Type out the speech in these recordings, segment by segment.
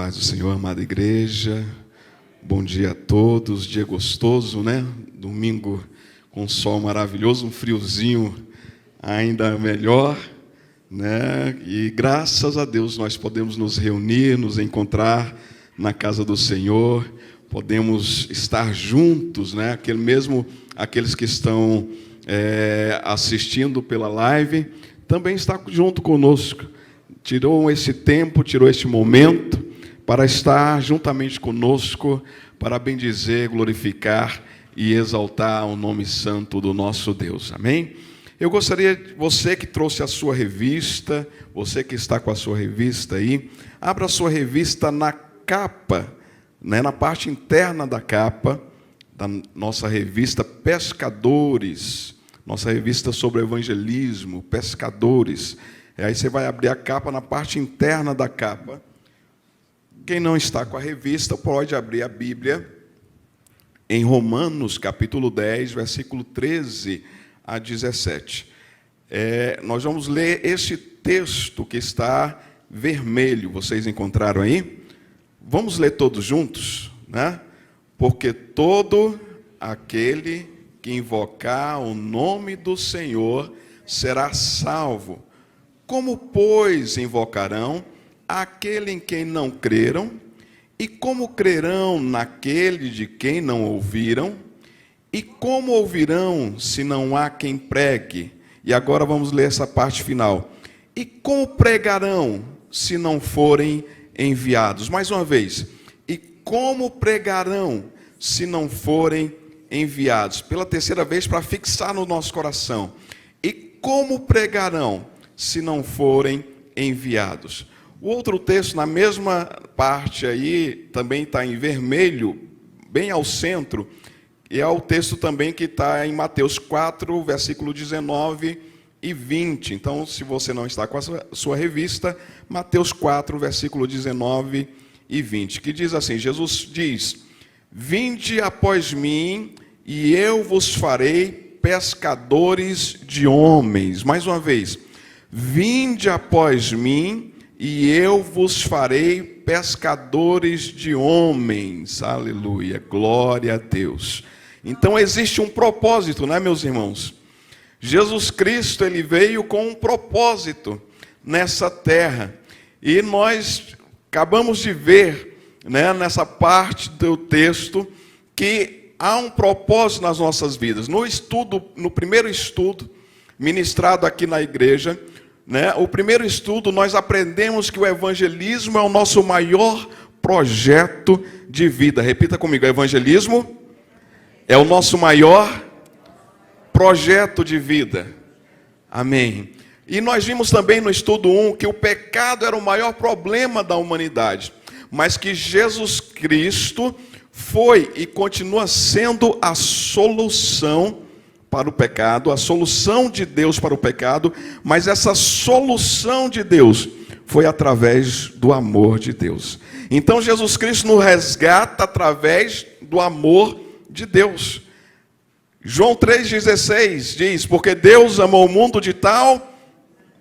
paz do Senhor, amada igreja. Bom dia a todos. Dia gostoso, né? Domingo com sol maravilhoso, um friozinho ainda melhor, né? E graças a Deus nós podemos nos reunir, nos encontrar na casa do Senhor. Podemos estar juntos, né? Aqueles que estão assistindo pela live, também está junto conosco. Tirou esse tempo, tirou este momento para estar juntamente conosco, para bendizer, glorificar e exaltar o nome santo do nosso Deus. Amém? Eu gostaria, você que trouxe a sua revista, você que está com a sua revista aí, abra a sua revista na capa, né, na parte interna da capa, da nossa revista Pescadores, nossa revista sobre evangelismo, Pescadores. Aí você vai abrir a capa, na parte interna da capa. Quem não está com a revista pode abrir a Bíblia em Romanos, capítulo 10, versículo 13 a 17. Nós vamos ler esse texto que está vermelho. Vocês encontraram aí? Vamos ler todos juntos, né? Porque todo aquele que invocar o nome do Senhor será salvo. Como, pois, invocarão aquele em quem não creram? E como crerão naquele de quem não ouviram? E como ouvirão se não há quem pregue? E agora vamos ler essa parte final. E como pregarão se não forem enviados? Mais uma vez. E como pregarão se não forem enviados? Pela terceira vez, para fixar no nosso coração. E como pregarão se não forem enviados? O outro texto, na mesma parte aí, também está em vermelho, bem ao centro, e é o texto também que está em Mateus 4, versículo 19 e 20. Então, se você não está com a sua revista, Mateus 4, versículo 19 e 20, que diz assim, Jesus diz, vinde após mim, e eu vos farei pescadores de homens. Mais uma vez, vinde após mim, e eu vos farei pescadores de homens. Aleluia, glória a Deus. Então existe um propósito, né, meus irmãos? Jesus Cristo, ele veio com um propósito nessa terra. E nós acabamos de ver, né, nessa parte do texto, que há um propósito nas nossas vidas. No primeiro estudo ministrado aqui na igreja, né, o primeiro estudo, nós aprendemos que o evangelismo é o nosso maior projeto de vida. Repita comigo, o evangelismo é o nosso maior projeto de vida. Amém. E nós vimos também no estudo 1 que o pecado era o maior problema da humanidade, mas que Jesus Cristo foi e continua sendo a solução para o pecado, a solução de Deus para o pecado, mas essa solução de Deus foi através do amor de Deus. Então Jesus Cristo nos resgata através do amor de Deus. João 3,16 diz, porque Deus amou o mundo de tal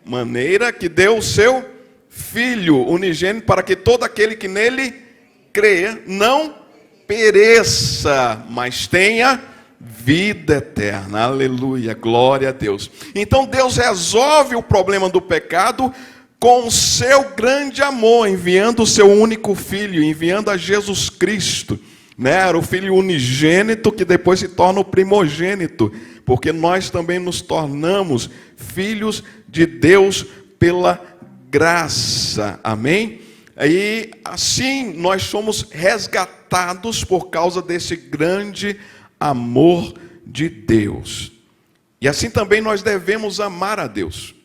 maneira que deu o seu Filho unigênito para que todo aquele que nele crê não pereça, mas tenha vida eterna. Aleluia, glória a Deus. Então Deus resolve o problema do pecado com o seu grande amor, enviando o seu único Filho, enviando a Jesus Cristo, né? Era o Filho unigênito que depois se torna o primogênito, porque nós também nos tornamos filhos de Deus pela graça. Amém? E assim nós somos resgatados por causa desse grande amor de Deus. E assim também nós devemos amar a Deus.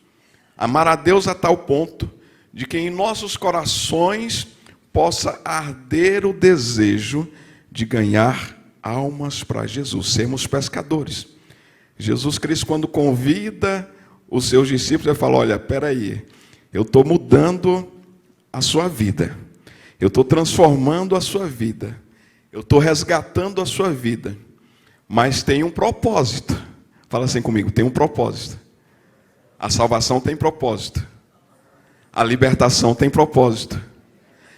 Amar a Deus a tal ponto de que em nossos corações possa arder o desejo de ganhar almas para Jesus, sermos pescadores. Jesus Cristo, quando convida os seus discípulos, ele fala, olha, peraí, eu estou mudando a sua vida, eu estou transformando a sua vida, eu estou resgatando a sua vida, mas tem um propósito. Fala assim comigo, tem um propósito. A salvação tem propósito. A libertação tem propósito.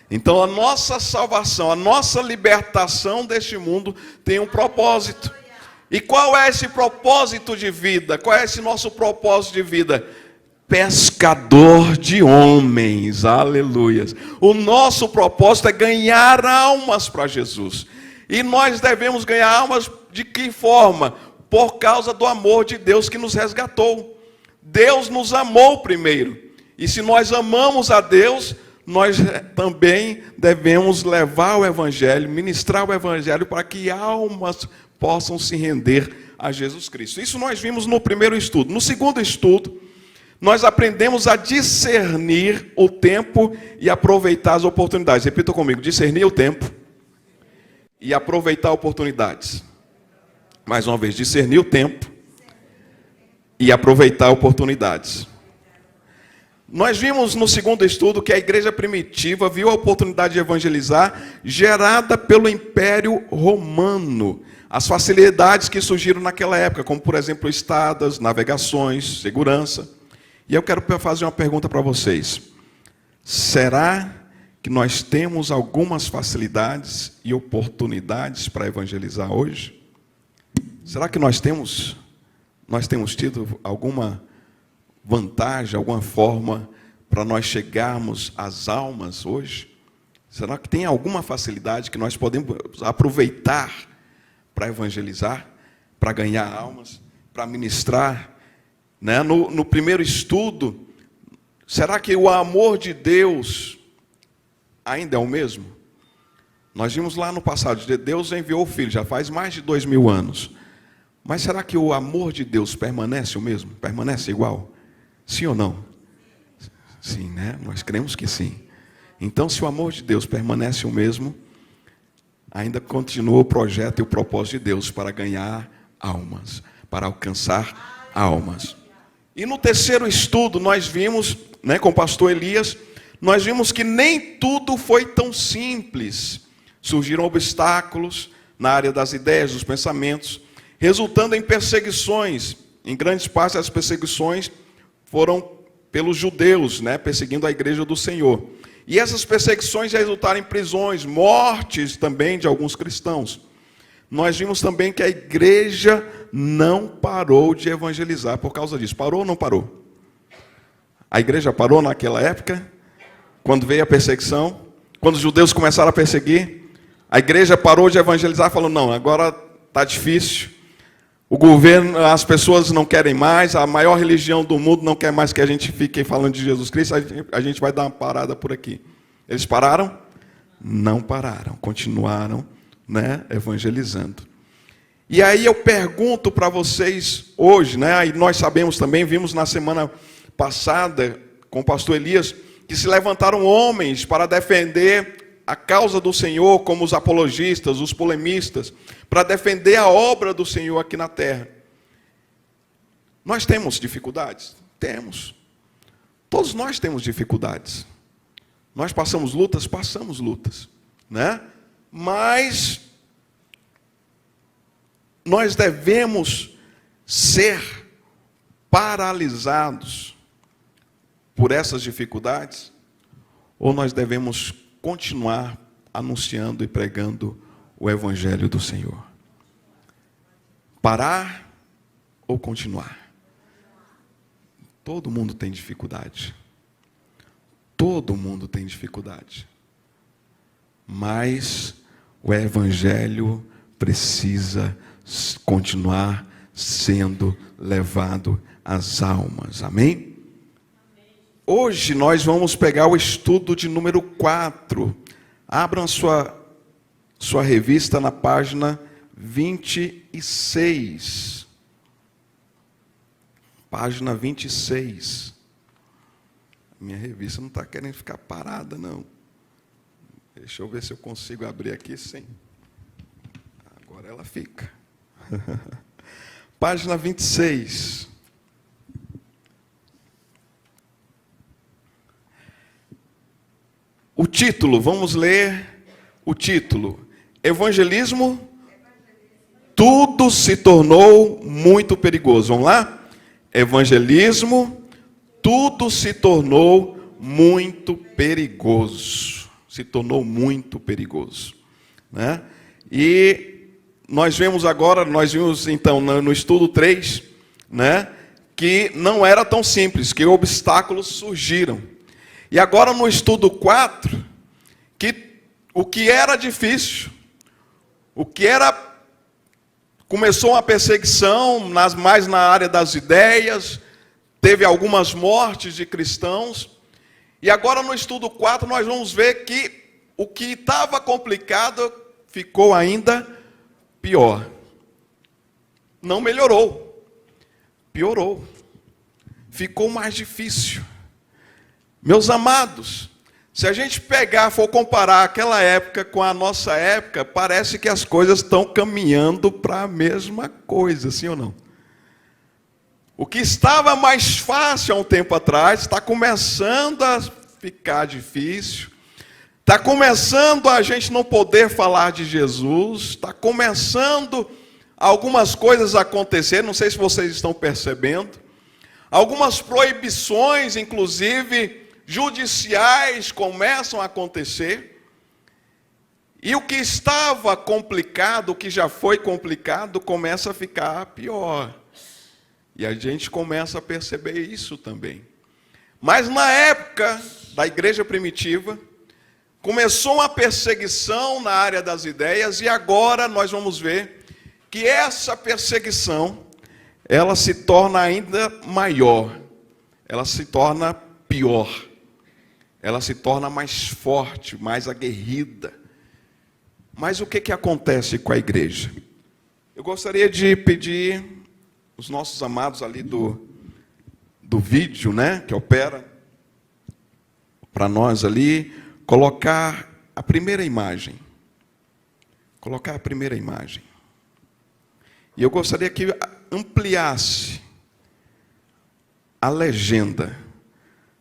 Então a nossa salvação, a nossa libertação deste mundo tem um propósito. E qual é esse propósito de vida? Qual é esse nosso propósito de vida? Pescador de homens, aleluias. O nosso propósito é ganhar almas para Jesus. E nós devemos ganhar almas de que forma? Por causa do amor de Deus que nos resgatou. Deus nos amou primeiro. E se nós amamos a Deus, nós também devemos levar o Evangelho, ministrar o Evangelho para que almas possam se render a Jesus Cristo. Isso nós vimos no primeiro estudo. No segundo estudo, nós aprendemos a discernir o tempo e aproveitar as oportunidades. Repita comigo, discernir o tempo e aproveitar oportunidades. Mais uma vez, discernir o tempo e aproveitar oportunidades. Nós vimos no segundo estudo que a igreja primitiva viu a oportunidade de evangelizar gerada pelo Império Romano. As facilidades que surgiram naquela época, como por exemplo estradas, navegações, segurança. E eu quero fazer uma pergunta para vocês. Será que nós temos algumas facilidades e oportunidades para evangelizar hoje? Será que nós temos tido alguma vantagem, alguma forma para nós chegarmos às almas hoje? Será que tem alguma facilidade que nós podemos aproveitar para evangelizar, para ganhar almas, para ministrar? Né? No primeiro estudo, será que o amor de Deus ainda é o mesmo? Nós vimos lá no passado, Deus enviou o Filho, já faz mais de 2000 anos. Mas será que o amor de Deus permanece o mesmo? Permanece igual? Sim ou não? Sim, né? Nós cremos que sim. Então, se o amor de Deus permanece o mesmo, ainda continua o projeto e o propósito de Deus para ganhar almas, para alcançar almas. E no terceiro estudo, nós vimos, né, com o pastor Elias, nós vimos que nem tudo foi tão simples. Surgiram obstáculos na área das ideias, dos pensamentos, resultando em perseguições. Em grandes partes, as perseguições foram pelos judeus, né, perseguindo a igreja do Senhor. E essas perseguições resultaram em prisões, mortes também de alguns cristãos. Nós vimos também que a igreja não parou de evangelizar por causa disso. Parou ou não parou? A igreja parou naquela época, quando veio a perseguição, quando os judeus começaram a perseguir, a igreja parou de evangelizar, falou, não, agora está difícil. O governo, as pessoas não querem mais, a maior religião do mundo não quer mais que a gente fique falando de Jesus Cristo, a gente vai dar uma parada por aqui. Eles pararam? Não pararam, continuaram, né, evangelizando. E aí eu pergunto para vocês hoje, né, e nós sabemos também, vimos na semana passada com o pastor Elias, que se levantaram homens para defender a causa do Senhor, como os apologistas, os polemistas, para defender a obra do Senhor aqui na terra. Nós temos dificuldades? Temos. Todos nós temos dificuldades. Nós passamos lutas, né? Mas nós devemos ser paralisados por essas dificuldades, ou nós devemos continuar anunciando e pregando o Evangelho do Senhor? Parar ou continuar? Todo mundo tem dificuldade. Todo mundo tem dificuldade. Mas o Evangelho precisa continuar sendo levado às almas. Amém? Hoje nós vamos pegar o estudo de número 4. Abram sua revista na página 26. Página 26. Minha revista não está querendo ficar parada, não. Deixa eu ver se eu consigo abrir aqui sem. Agora ela fica. Página 26. O título, vamos ler o título. Evangelismo, tudo se tornou muito perigoso. Vamos lá? Evangelismo, tudo se tornou muito perigoso. se tornou muito perigoso, né? E nós vimos então no estudo 3, né, que não era tão simples, que obstáculos surgiram. E agora no estudo 4, que o que era difícil, começou uma perseguição, mais na área das ideias, teve algumas mortes de cristãos, e agora no estudo 4 nós vamos ver que o que estava complicado ficou ainda pior. Não melhorou, piorou, ficou mais difícil. Meus amados, se a gente for comparar aquela época com a nossa época, parece que as coisas estão caminhando para a mesma coisa, sim ou não? O que estava mais fácil há um tempo atrás, está começando a ficar difícil, está começando a gente não poder falar de Jesus, está começando algumas coisas a acontecer, não sei se vocês estão percebendo, algumas proibições, inclusive judiciais, começam a acontecer, e o que estava complicado, o que já foi complicado, começa a ficar pior. E a gente começa a perceber isso também. Mas na época da igreja primitiva, começou uma perseguição na área das ideias, e agora nós vamos ver que essa perseguição, ela se torna ainda maior, ela se torna pior, ela se torna mais forte, mais aguerrida. Mas o que acontece com a igreja? Eu gostaria de pedir os nossos amados ali do vídeo, né, que opera para nós ali, colocar a primeira imagem. Colocar a primeira imagem. E eu gostaria que ampliasse a legenda.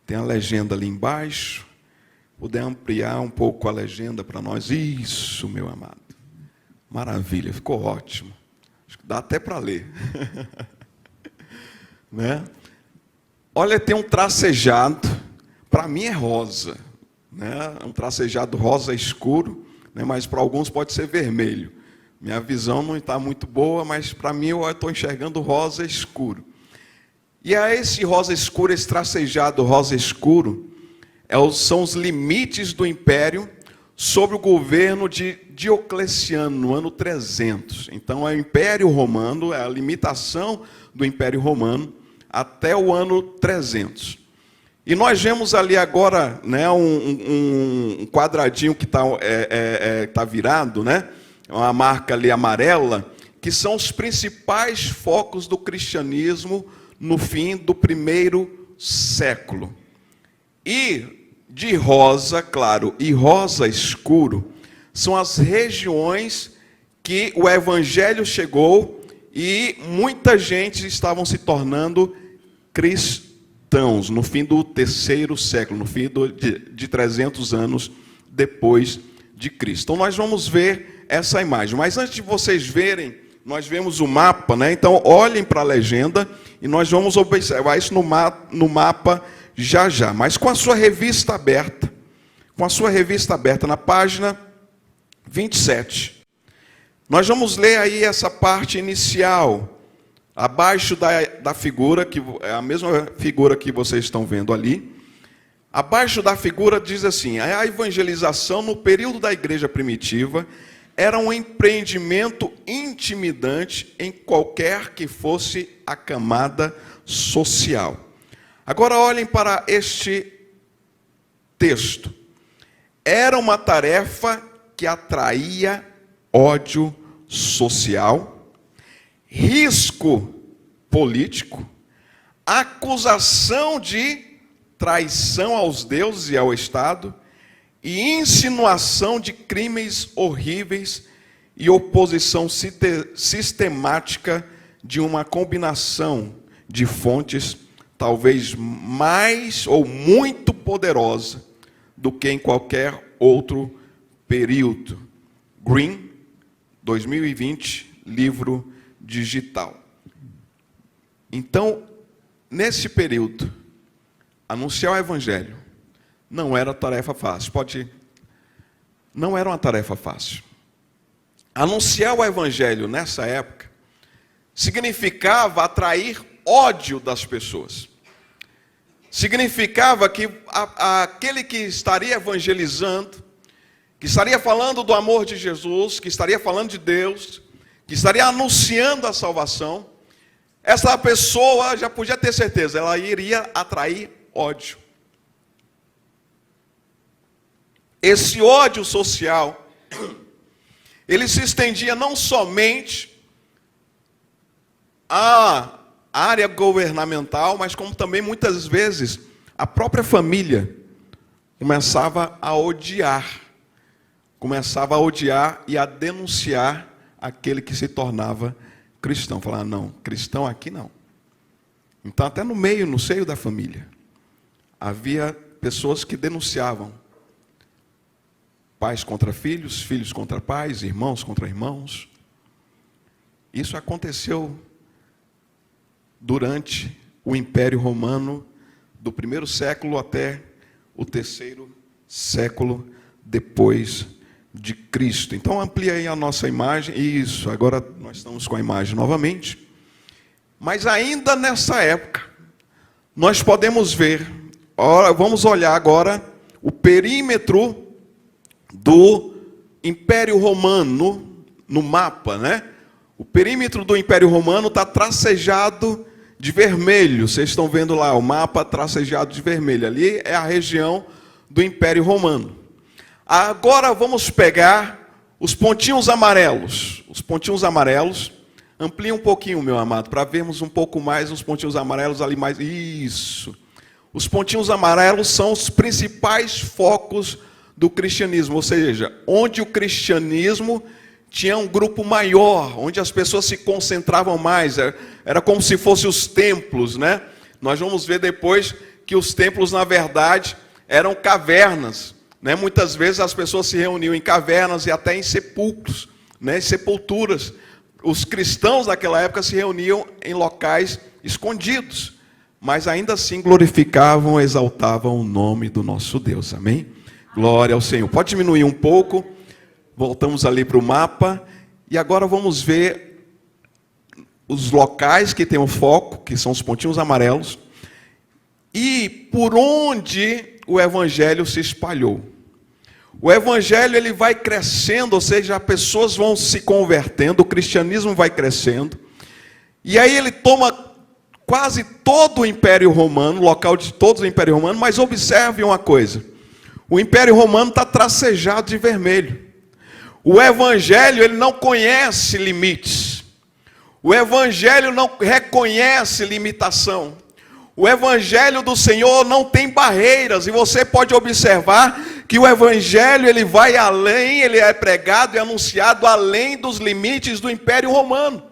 Tem a legenda ali embaixo. Puder ampliar um pouco a legenda para nós. Isso, meu amado. Maravilha, ficou ótimo. Acho que dá até para ler. Né? Olha, tem um tracejado. Para mim é rosa. Né? Um tracejado rosa escuro. Né? Mas para alguns pode ser vermelho. Minha visão não está muito boa, mas para mim eu estou enxergando rosa escuro. E a esse rosa escuro, esse tracejado rosa escuro, são os limites do império sobre o governo de Diocleciano, no ano 300. Então, é o Império Romano, é a limitação do Império Romano até o ano 300. E nós vemos ali agora, né, um quadradinho que tá virado, né, uma marca ali amarela, que são os principais focos do cristianismo no fim do primeiro século. E de rosa, claro, e rosa escuro, são as regiões que o evangelho chegou e muita gente estavam se tornando cristãos no fim do terceiro século, no fim de 300 anos depois de Cristo. Então nós vamos ver essa imagem, mas antes de vocês verem, nós vemos o mapa, né? Então olhem para a legenda e nós vamos observar isso no mapa já já, mas com a sua revista aberta, na página 27. Nós vamos ler aí essa parte inicial, abaixo da figura, que é a mesma figura que vocês estão vendo ali. Abaixo da figura diz assim: a evangelização no período da igreja primitiva era um empreendimento intimidante em qualquer que fosse a camada social. Agora olhem para este texto. Era uma tarefa que atraía ódio social, risco político, acusação de traição aos deuses e ao Estado, e insinuação de crimes horríveis e oposição sistemática de uma combinação de fontes talvez mais ou muito poderosa do que em qualquer outro período. Green, 2020, livro digital. Então, nesse período, anunciar o evangelho não era tarefa fácil. Pode não era uma tarefa fácil. Anunciar o evangelho nessa época significava atrair ódio das pessoas. Significava que aquele que estaria evangelizando, que estaria falando do amor de Jesus, que estaria falando de Deus, que estaria anunciando a salvação, essa pessoa já podia ter certeza, ela iria atrair ódio. Esse ódio social, ele se estendia não somente à área governamental, mas como também muitas vezes a própria família começava a odiar e a denunciar aquele que se tornava cristão. Falar, não, cristão aqui não. Então até no seio da família, havia pessoas que denunciavam. Pais contra filhos, filhos contra pais, irmãos contra irmãos. Isso aconteceu durante o Império Romano, do 1º século até o 3º século depois de Cristo. Então amplia aí a nossa imagem. Isso, agora nós estamos com a imagem novamente. Mas ainda nessa época, nós podemos ver, vamos olhar agora o perímetro do Império Romano no mapa, né? O perímetro do Império Romano está tracejado de vermelho. Vocês estão vendo lá o mapa tracejado de vermelho. Ali é a região do Império Romano. Agora vamos pegar os pontinhos amarelos. Os pontinhos amarelos. Amplia um pouquinho, meu amado, para vermos um pouco mais os pontinhos amarelos ali mais. Isso. Os pontinhos amarelos são os principais focos do cristianismo, ou seja, onde o cristianismo tinha um grupo maior, onde as pessoas se concentravam mais, era como se fossem os templos, né? Nós vamos ver depois que os templos, na verdade, eram cavernas, né? Muitas vezes as pessoas se reuniam em cavernas e até em sepulcros, né? Em sepulturas. Os cristãos daquela época se reuniam em locais escondidos, mas ainda assim glorificavam, exaltavam o nome do nosso Deus, amém? Glória ao Senhor. Pode diminuir um pouco. Voltamos ali para o mapa. E agora vamos ver os locais que tem o foco, que são os pontinhos amarelos. E por onde o evangelho se espalhou. O evangelho ele vai crescendo, ou seja, as pessoas vão se convertendo, o cristianismo vai crescendo. E aí ele toma quase todo o Império Romano, local de todo o Império Romano, mas observe uma coisa. O Império Romano está tracejado de vermelho. O Evangelho ele não conhece limites. O Evangelho não reconhece limitação. O Evangelho do Senhor não tem barreiras. E você pode observar que o Evangelho ele vai além, ele é pregado e anunciado além dos limites do Império Romano.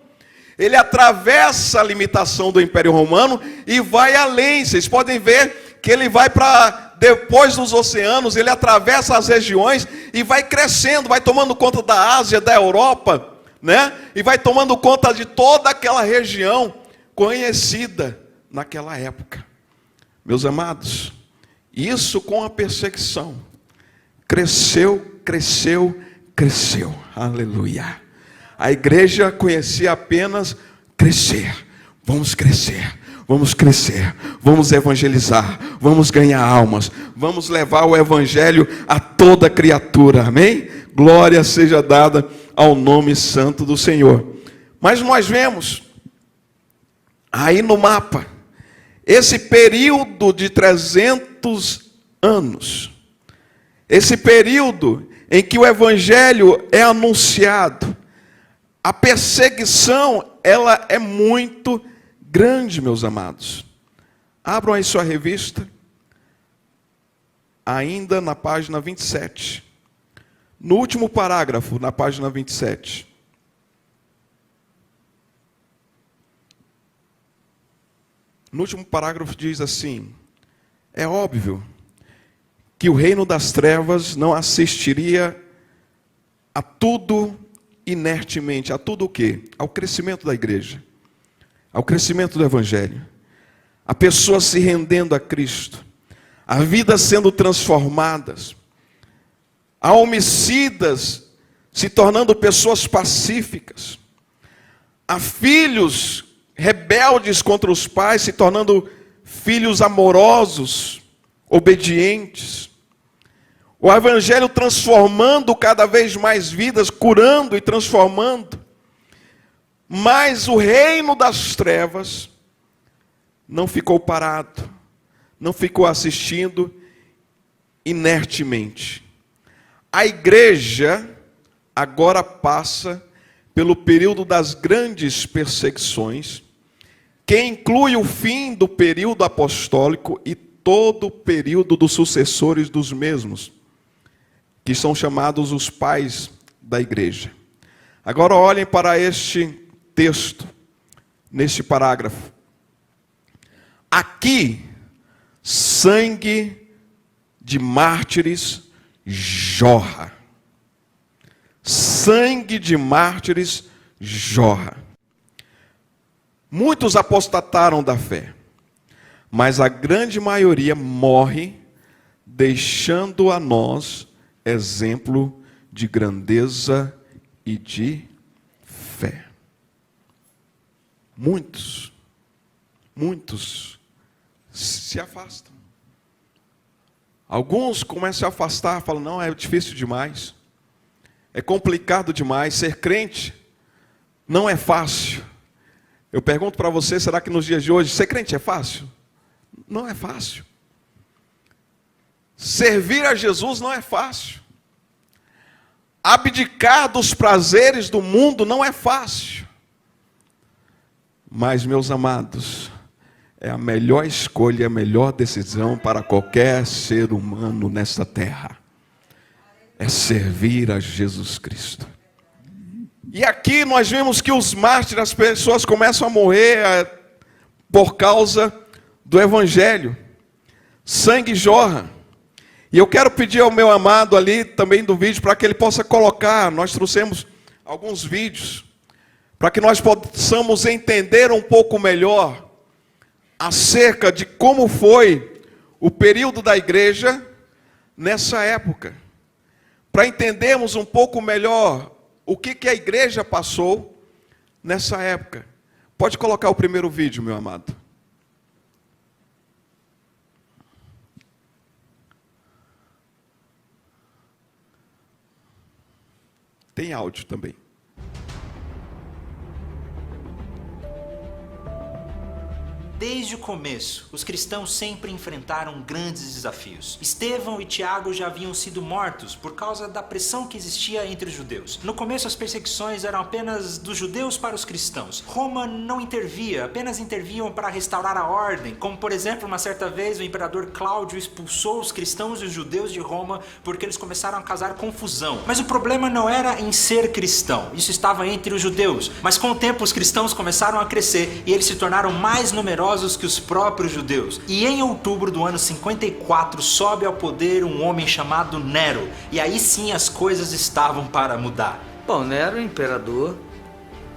Ele atravessa a limitação do Império Romano e vai além. Vocês podem ver que ele vai para depois dos oceanos, ele atravessa as regiões e vai crescendo, vai tomando conta da Ásia, da Europa, né? E vai tomando conta de toda aquela região conhecida naquela época. Meus amados, isso com a perseguição cresceu, cresceu, cresceu. Aleluia. A igreja conhecia apenas crescer. Vamos crescer. Vamos crescer, vamos evangelizar, vamos ganhar almas, vamos levar o evangelho a toda criatura, amém? Glória seja dada ao nome santo do Senhor. Mas nós vemos aí no mapa, esse período de 300 anos, esse período em que o evangelho é anunciado, a perseguição, ela é muito grande, meus amados. Abram aí sua revista, ainda na página 27. No último parágrafo, na página 27. No último parágrafo diz assim: é óbvio que o reino das trevas não assistiria a tudo inertemente. A tudo o quê? Ao crescimento da igreja. Ao crescimento do evangelho, a pessoa se rendendo a Cristo, a vida sendo transformadas, a homicidas se tornando pessoas pacíficas, a filhos rebeldes contra os pais se tornando filhos amorosos, obedientes. O Evangelho transformando cada vez mais vidas, curando e transformando. Mas o reino das trevas não ficou parado, não ficou assistindo inertemente. A igreja agora passa pelo período das grandes perseguições, que inclui o fim do período apostólico e todo o período dos sucessores dos mesmos, que são chamados os pais da igreja. Agora olhem para este texto, neste parágrafo. Aqui, sangue de mártires jorra. Sangue de mártires jorra. Muitos apostataram da fé, mas a grande maioria morre, deixando a nós exemplo de grandeza e de fé. Muitos se afastam. Alguns começam a se afastar, falam, não, é difícil demais, é complicado demais, ser crente não é fácil. Eu pergunto para você, será que nos dias de hoje, ser crente é fácil? Não é fácil. Servir a Jesus não é fácil. Abdicar dos prazeres do mundo não é fácil. Mas, meus amados, é a melhor escolha, a melhor decisão para qualquer ser humano nesta terra. É servir a Jesus Cristo. E aqui nós vemos que os mártires, as pessoas começam a morrer por causa do Evangelho. Sangue jorra. E eu quero pedir ao meu amado ali também do vídeo, para que ele possa colocar, nós trouxemos alguns vídeos, para que nós possamos entender um pouco melhor acerca de como foi o período da igreja nessa época. Para entendermos um pouco melhor o que a igreja passou nessa época. Pode colocar o primeiro vídeo, meu amado. Tem áudio também. Desde o começo, os cristãos sempre enfrentaram grandes desafios. Estevão e Tiago já haviam sido mortos por causa da pressão que existia entre os judeus. No começo, as perseguições eram apenas dos judeus para os cristãos. Roma não intervia, apenas interviam para restaurar a ordem, como por exemplo, uma certa vez o imperador Cláudio expulsou os cristãos e os judeus de Roma porque eles começaram a causar confusão. Mas o problema não era em ser cristão, isso estava entre os judeus. Mas com o tempo os cristãos começaram a crescer e eles se tornaram mais numerosos que os próprios judeus. E em outubro do ano 54 sobe ao poder um homem chamado Nero. E aí sim as coisas estavam para mudar. Bom, Nero é um imperador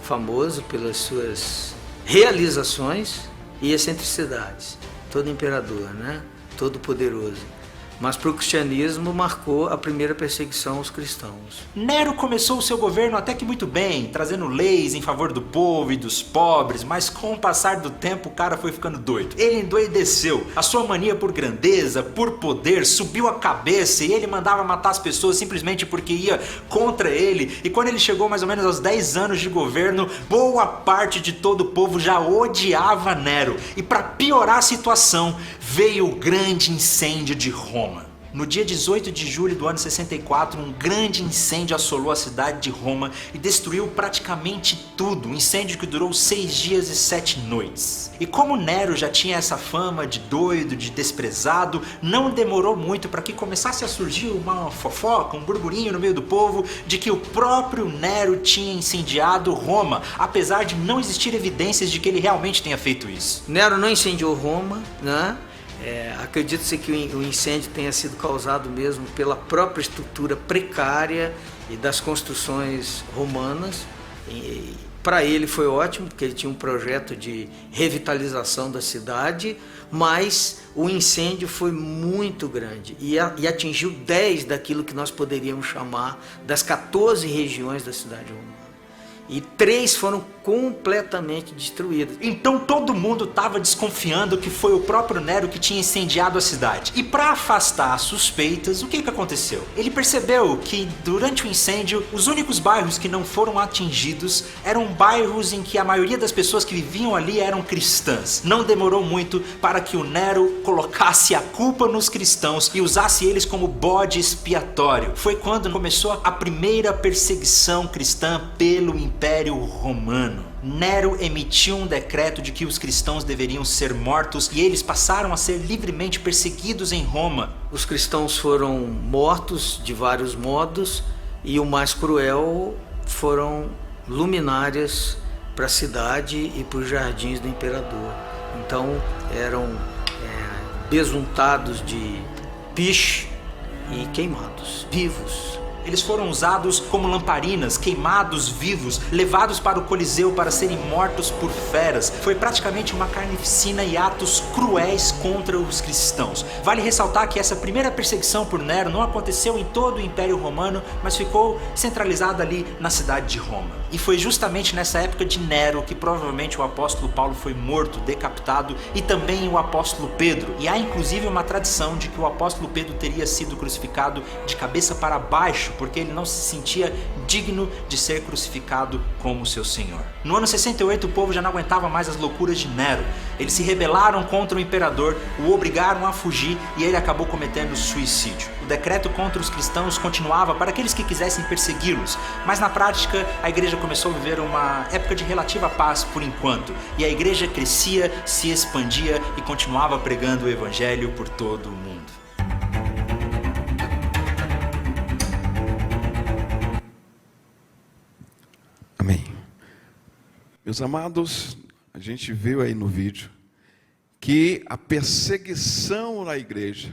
famoso pelas suas realizações e excentricidades. Todo imperador, né? Todo poderoso. Mas para o cristianismo marcou a primeira perseguição aos cristãos. Nero começou o seu governo até que muito bem, trazendo leis em favor do povo e dos pobres, mas com o passar do tempo o cara foi ficando doido. Ele endoideceu, a sua mania por grandeza, por poder, subiu a cabeça e ele mandava matar as pessoas simplesmente porque ia contra ele. E quando ele chegou mais ou menos aos 10 anos de governo, boa parte de todo o povo já odiava Nero. E para piorar a situação, veio o grande incêndio de Roma. No dia 18 de julho do ano 64, um grande incêndio assolou a cidade de Roma e destruiu praticamente tudo. Um incêndio que durou 6 dias e 7 noites. E como Nero já tinha essa fama de doido, de desprezado, não demorou muito para que começasse a surgir uma fofoca, um burburinho no meio do povo de que o próprio Nero tinha incendiado Roma, apesar de não existir evidências de que ele realmente tenha feito isso. Nero não incendiou Roma, né? Acredita-se que o incêndio tenha sido causado mesmo pela própria estrutura precária e das construções romanas, Para ele foi ótimo, porque ele tinha um projeto de revitalização da cidade, mas o incêndio foi muito grande e atingiu 10 daquilo que nós poderíamos chamar das 14 regiões da cidade romana. E 3 foram completamente destruídas. Então todo mundo estava desconfiando que foi o próprio Nero que tinha incendiado a cidade. E para afastar as suspeitas, o que aconteceu? Ele percebeu que durante o incêndio, os únicos bairros que não foram atingidos eram bairros em que a maioria das pessoas que viviam ali eram cristãs. Não demorou muito para que o Nero colocasse a culpa nos cristãos e usasse eles como bode expiatório. Foi quando começou a primeira perseguição cristã pelo Império Romano. Nero emitiu um decreto de que os cristãos deveriam ser mortos e eles passaram a ser livremente perseguidos em Roma. Os cristãos foram mortos de vários modos e o mais cruel foram luminárias para a cidade e para os jardins do imperador. Então eram besuntados de piche e queimados, vivos. Eles foram usados como lamparinas, queimados vivos, levados para o Coliseu para serem mortos por feras. Foi praticamente uma carnificina e atos cruéis contra os cristãos. Vale ressaltar que essa primeira perseguição por Nero não aconteceu em todo o Império Romano, mas ficou centralizada ali na cidade de Roma. E foi justamente nessa época de Nero que provavelmente o apóstolo Paulo foi morto, decapitado, e também o apóstolo Pedro. E há inclusive uma tradição de que o apóstolo Pedro teria sido crucificado de cabeça para baixo, porque ele não se sentia digno de ser crucificado como seu Senhor. No ano 68, o povo já não aguentava mais as loucuras de Nero. Eles se rebelaram contra o imperador, o obrigaram a fugir e ele acabou cometendo suicídio. O decreto contra os cristãos continuava para aqueles que quisessem persegui-los, mas na prática a igreja começou a viver uma época de relativa paz por enquanto, e a igreja crescia, se expandia e continuava pregando o evangelho por todo o mundo. Amém. Meus amados, a gente viu aí no vídeo que a perseguição na igreja,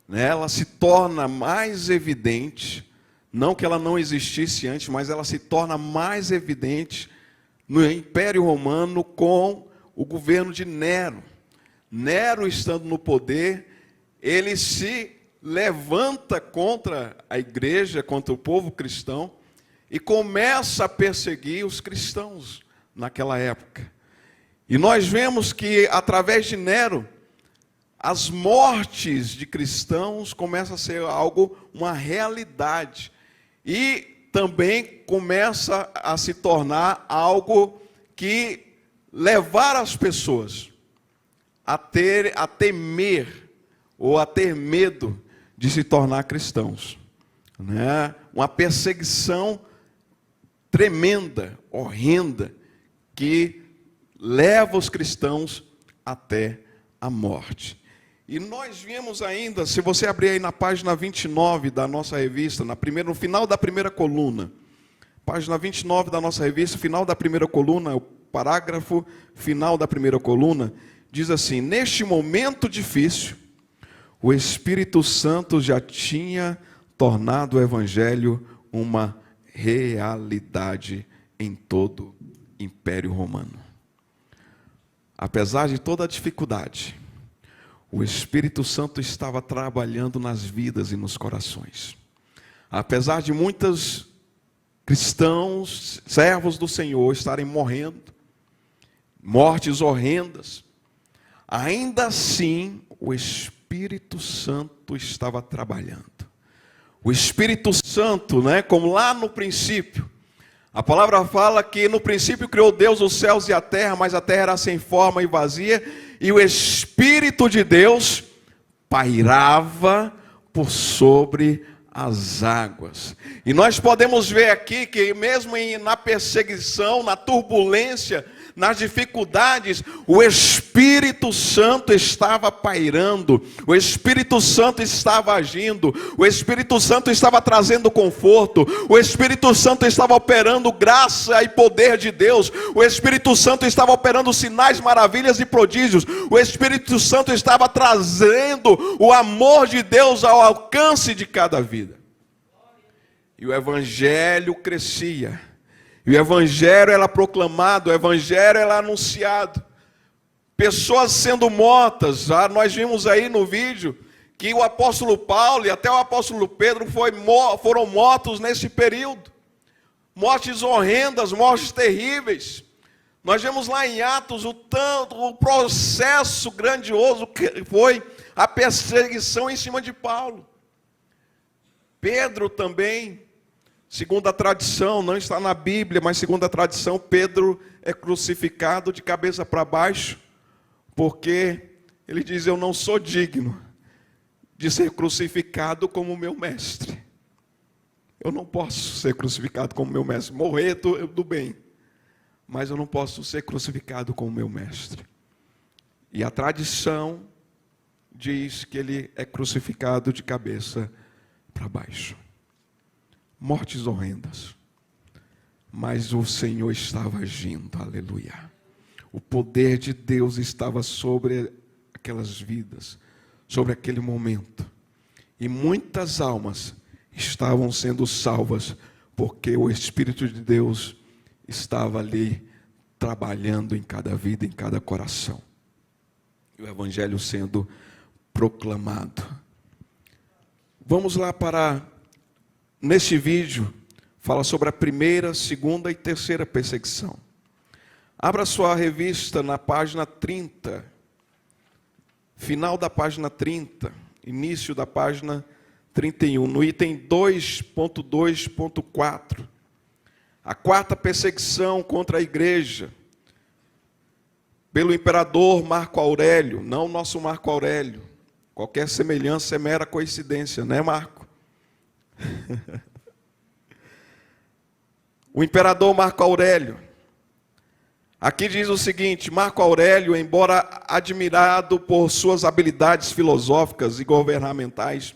né, ela se torna mais evidente, não que ela não existisse antes, mas ela se torna mais evidente no Império Romano com o governo de Nero. Nero, estando no poder, ele se levanta contra a igreja, contra o povo cristão, e começa a perseguir os cristãos naquela época. E nós vemos que, através de Nero, as mortes de cristãos começam a ser algo, uma realidade. E também começa a se tornar algo que levar as pessoas a temer ou a ter medo de se tornar cristãos, né? Uma perseguição tremenda, horrenda, que leva os cristãos até a morte. E nós vimos ainda, se você abrir aí na página 29 da nossa revista, no final da primeira coluna, página 29 da nossa revista, final da primeira coluna, o parágrafo final da primeira coluna, diz assim: neste momento difícil, o Espírito Santo já tinha tornado o Evangelho uma realidade em todo o Império Romano. Apesar de toda a dificuldade, o Espírito Santo estava trabalhando nas vidas e nos corações. Apesar de muitos cristãos, servos do Senhor, estarem morrendo, mortes horrendas, ainda assim o Espírito Santo estava trabalhando. O Espírito Santo, né, como lá no princípio, a palavra fala que no princípio criou Deus os céus e a terra, mas a terra era sem forma e vazia, e o Espírito de Deus pairava por sobre as águas. E nós podemos ver aqui que mesmo na perseguição, na turbulência, nas dificuldades, o Espírito Santo estava pairando, o Espírito Santo estava agindo, o Espírito Santo estava trazendo conforto, o Espírito Santo estava operando graça e poder de Deus, o Espírito Santo estava operando sinais, maravilhas e prodígios, o Espírito Santo estava trazendo o amor de Deus ao alcance de cada vida. E o Evangelho crescia. E o evangelho era proclamado, o evangelho era anunciado. Pessoas sendo mortas. Nós vimos aí no vídeo que o apóstolo Paulo e até o apóstolo Pedro foram mortos nesse período. Mortes horrendas, mortes terríveis. Nós vemos lá em Atos o processo grandioso que foi a perseguição em cima de Paulo. Pedro também, segundo a tradição, não está na Bíblia, mas segundo a tradição, Pedro é crucificado de cabeça para baixo, porque ele diz: eu não sou digno de ser crucificado como meu mestre. Eu não posso ser crucificado como meu mestre. Morrer do bem, mas eu não posso ser crucificado como meu mestre. E a tradição diz que ele é crucificado de cabeça para baixo. Mortes horrendas. Mas o Senhor estava agindo, aleluia. O poder de Deus estava sobre aquelas vidas, sobre aquele momento. E muitas almas estavam sendo salvas, porque o Espírito de Deus estava ali trabalhando em cada vida, em cada coração. E o Evangelho sendo proclamado. Vamos lá neste vídeo, fala sobre a primeira, segunda e terceira perseguição. Abra sua revista na página 30, final da página 30, início da página 31, no item 2.2.4. A quarta perseguição contra a igreja, pelo imperador Marco Aurélio, não o nosso Marco Aurélio. Qualquer semelhança é mera coincidência, né, Marco? O imperador Marco Aurélio. Aqui diz o seguinte: Marco Aurélio, embora admirado por suas habilidades filosóficas e governamentais,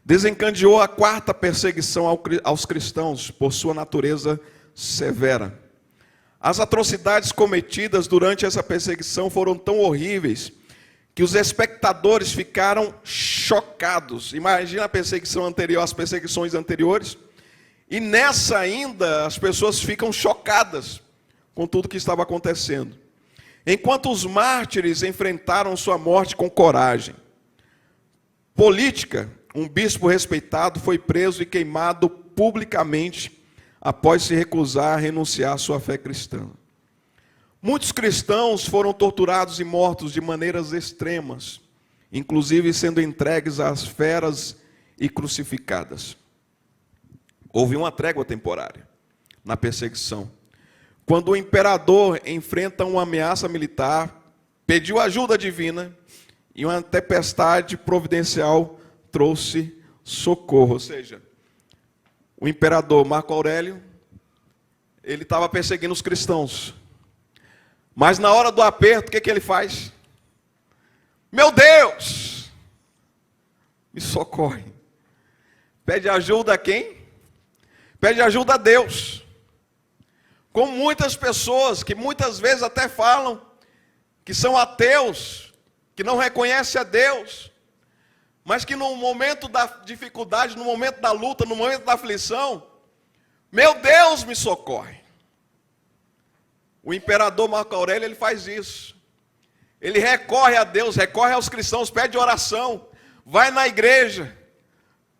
desencadeou a quarta perseguição aos cristãos por sua natureza severa. As atrocidades cometidas durante essa perseguição foram tão horríveis que os espectadores ficaram chocados. Imagina a perseguição anterior, as perseguições anteriores, e nessa ainda as pessoas ficam chocadas com tudo que estava acontecendo. Enquanto os mártires enfrentaram sua morte com coragem. Política, um bispo respeitado foi preso e queimado publicamente após se recusar a renunciar à sua fé cristã. Muitos cristãos foram torturados e mortos de maneiras extremas, inclusive sendo entregues às feras e crucificadas. Houve uma trégua temporária na perseguição. Quando o imperador enfrenta uma ameaça militar, pediu ajuda divina e uma tempestade providencial trouxe socorro. Ou seja, o imperador Marco Aurélio, ele estava perseguindo os cristãos. Mas na hora do aperto, o que ele faz? Meu Deus, me socorre. Pede ajuda a quem? Pede ajuda a Deus. Como muitas pessoas que muitas vezes até falam que são ateus, que não reconhecem a Deus, mas que no momento da dificuldade, no momento da luta, no momento da aflição, meu Deus, me socorre. O imperador Marco Aurélio, ele faz isso. Ele recorre a Deus, recorre aos cristãos, pede oração, vai na igreja,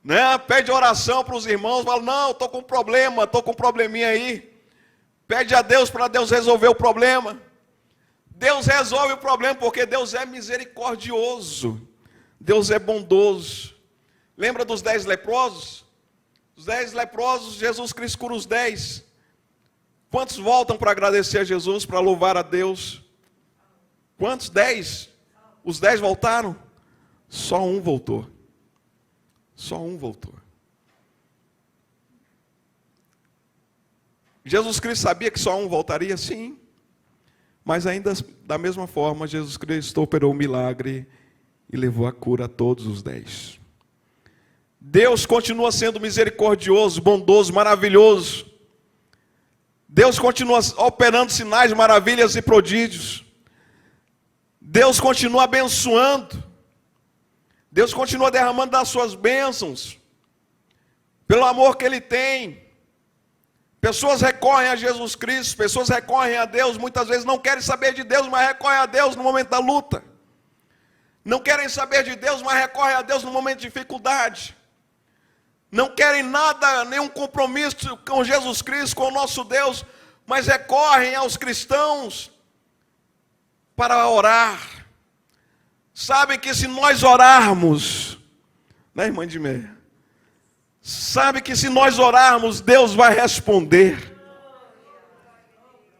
né? Pede oração para os irmãos, fala: não, estou com um problema, estou com um probleminha aí. Pede a Deus para Deus resolver o problema. Deus resolve o problema porque Deus é misericordioso. Deus é bondoso. Lembra dos 10 leprosos? Os 10 leprosos, Jesus Cristo cura os 10. Quantos voltam para agradecer a Jesus, para louvar a Deus? Quantos? 10? Os 10 voltaram? Só um voltou. Só um voltou. Jesus Cristo sabia que só um voltaria? Sim. Mas ainda da mesma forma, Jesus Cristo operou um milagre e levou a cura a todos os 10. Deus continua sendo misericordioso, bondoso, maravilhoso. Deus continua operando sinais, maravilhas e prodígios. Deus continua abençoando. Deus continua derramando das suas bênçãos. Pelo amor que Ele tem. Pessoas recorrem a Jesus Cristo, pessoas recorrem a Deus, muitas vezes não querem saber de Deus, mas recorrem a Deus no momento da luta. Não querem saber de Deus, mas recorrem a Deus no momento de dificuldade. Não querem nada, nenhum compromisso com Jesus Cristo, com o nosso Deus, mas recorrem aos cristãos para orar. Sabem que se nós orarmos, né, irmã de meia? Sabe que se nós orarmos, Deus vai responder.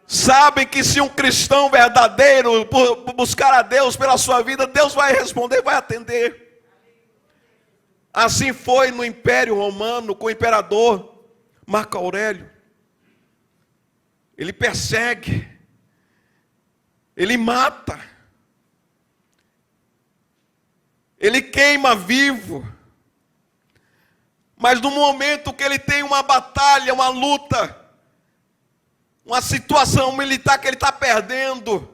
Sabe que se um cristão verdadeiro buscar a Deus pela sua vida, Deus vai responder, vai atender. Assim foi no Império Romano com o imperador Marco Aurélio. Ele persegue, ele mata, ele queima vivo. Mas no momento que ele tem uma batalha, uma luta, uma situação militar que ele está perdendo,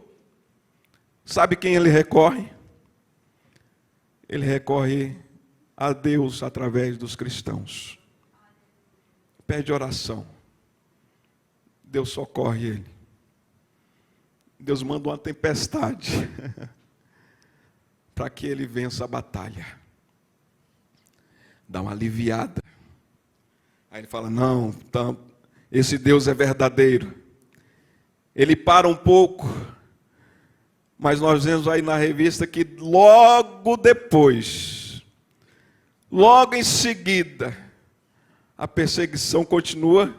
sabe quem ele recorre? Ele recorre a Deus através dos cristãos. Pede oração. Deus socorre ele. Deus manda uma tempestade para que ele vença a batalha. Dá uma aliviada. Aí ele fala, não, então, esse Deus é verdadeiro. Ele para um pouco, mas nós vemos aí na revista que logo depois, logo em seguida, a perseguição continua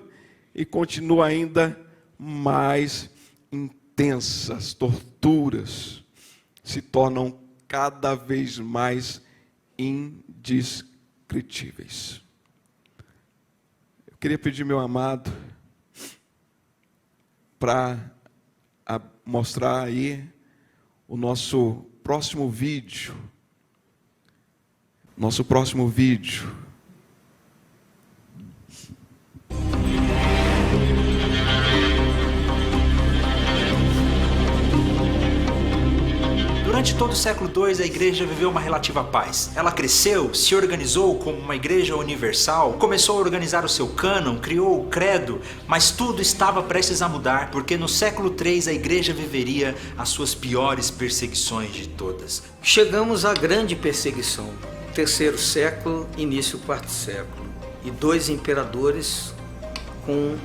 e continua ainda mais intensa. As torturas se tornam cada vez mais indescritíveis. Eu queria pedir, meu amado, para mostrar aí o nosso próximo vídeo. Nosso próximo vídeo. Durante todo o século II, a igreja viveu uma relativa paz. Ela cresceu, se organizou como uma igreja universal, começou a organizar o seu cânon, criou o credo, mas tudo estava prestes a mudar, porque no século III a igreja viveria as suas piores perseguições de todas. Chegamos à grande perseguição, terceiro século, início do quarto século, e 2 imperadores com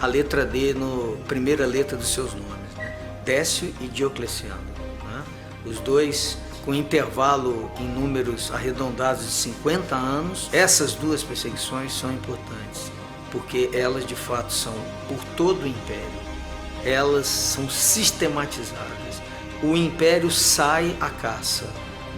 a letra D na primeira letra dos seus nomes, Décio e Diocleciano. Os dois com intervalo em números arredondados de 50 anos. Essas 2 perseguições são importantes, porque elas de fato são por todo o império. Elas são sistematizadas. O império sai à caça,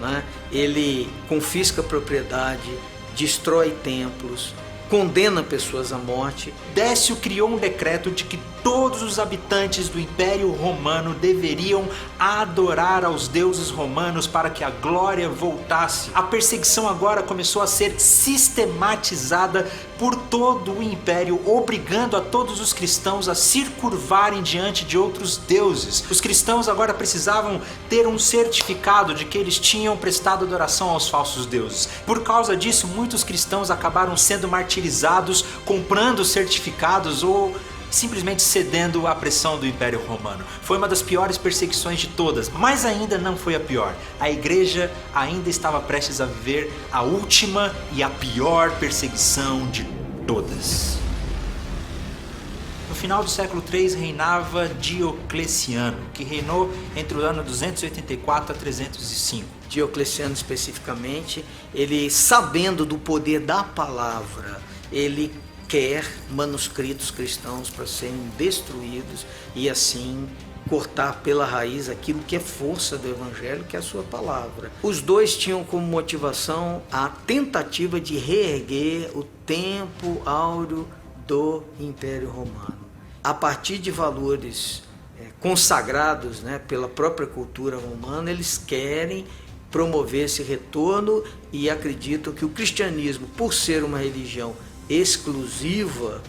né? Ele confisca propriedade, destrói templos, condena pessoas à morte. Décio criou um decreto de que todos os habitantes do Império Romano deveriam adorar aos deuses romanos para que a glória voltasse. A perseguição agora começou a ser sistematizada por todo o Império, obrigando a todos os cristãos a se curvarem diante de outros deuses. Os cristãos agora precisavam ter um certificado de que eles tinham prestado adoração aos falsos deuses. Por causa disso, muitos cristãos acabaram sendo martirizados, comprando certificados ou simplesmente cedendo à pressão do Império Romano. Foi uma das piores perseguições de todas, mas ainda não foi a pior. A igreja ainda estava prestes a viver a última e a pior perseguição de todas. No final do século III reinava Diocleciano, que reinou entre o ano 284 a 305. Diocleciano especificamente, ele, sabendo do poder da palavra, ele quer manuscritos cristãos para serem destruídos e assim cortar pela raiz aquilo que é força do evangelho, que é a sua palavra. Os dois tinham como motivação a tentativa de reerguer o tempo áureo do Império Romano. A partir de valores consagrados, né, pela própria cultura romana, eles querem promover esse retorno e acreditam que o cristianismo, por ser uma religião exclusiva,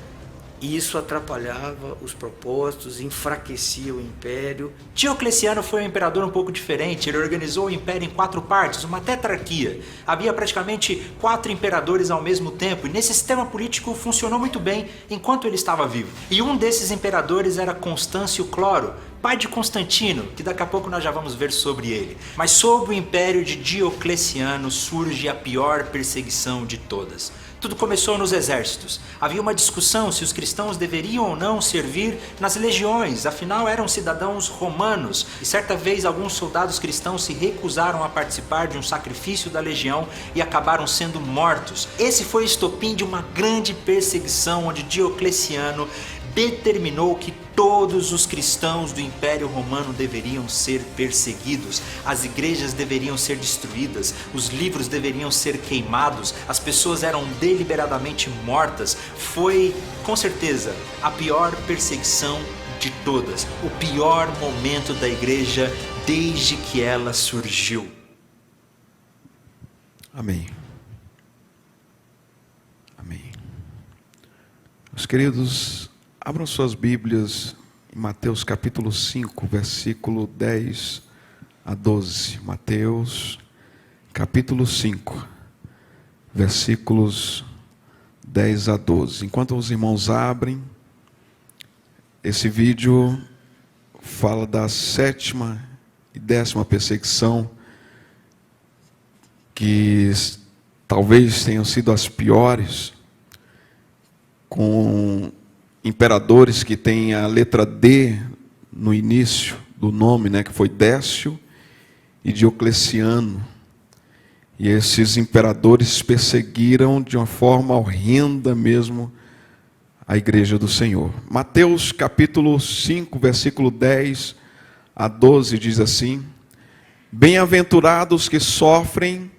E isso atrapalhava os propósitos, enfraquecia o império. Diocleciano foi um imperador um pouco diferente. Ele organizou o império em 4 partes, uma tetrarquia. Havia praticamente 4 imperadores ao mesmo tempo, e nesse sistema político funcionou muito bem enquanto ele estava vivo. E um desses imperadores era Constâncio Cloro, pai de Constantino, que daqui a pouco nós já vamos ver sobre ele. Mas sob o império de Diocleciano surge a pior perseguição de todas. Tudo começou nos exércitos. Havia uma discussão se os cristãos deveriam ou não servir nas legiões, afinal eram cidadãos romanos. E certa vez alguns soldados cristãos se recusaram a participar de um sacrifício da legião e acabaram sendo mortos. Esse foi o estopim de uma grande perseguição onde Diocleciano determinou que todos os cristãos do Império Romano deveriam ser perseguidos, as igrejas deveriam ser destruídas, os livros deveriam ser queimados, as pessoas eram deliberadamente mortas. Foi, com certeza, a pior perseguição de todas, o pior momento da igreja desde que ela surgiu. Amém. Amém. Meus queridos, abram suas Bíblias em Mateus capítulo 5, versículo 10 a 12. Mateus capítulo 5, versículos 10 a 12. Enquanto os irmãos abrem, esse vídeo fala da 7ª e 10ª perseguição, que talvez tenham sido as piores, com imperadores que têm a letra D no início do nome, né, que foi Décio e Diocleciano. E esses imperadores perseguiram de uma forma horrenda mesmo a igreja do Senhor. Mateus capítulo 5, versículo 10 a 12 diz assim: Bem-aventurados que sofrem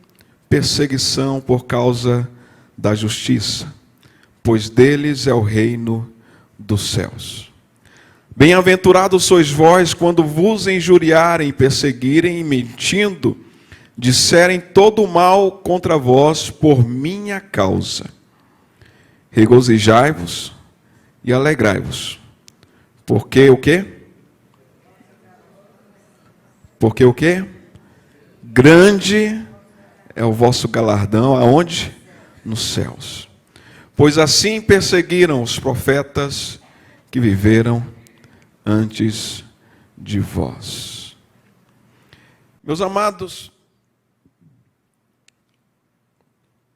perseguição por causa da justiça, pois deles é o reino dos céus. Bem-aventurados sois vós quando vos injuriarem, perseguirem e mentindo, disserem todo o mal contra vós por minha causa. Regozijai-vos e alegrai-vos. Porque o quê? Porque o quê? Grande é o vosso galardão, aonde? Nos céus. Pois assim perseguiram os profetas que viveram antes de vós. Meus amados,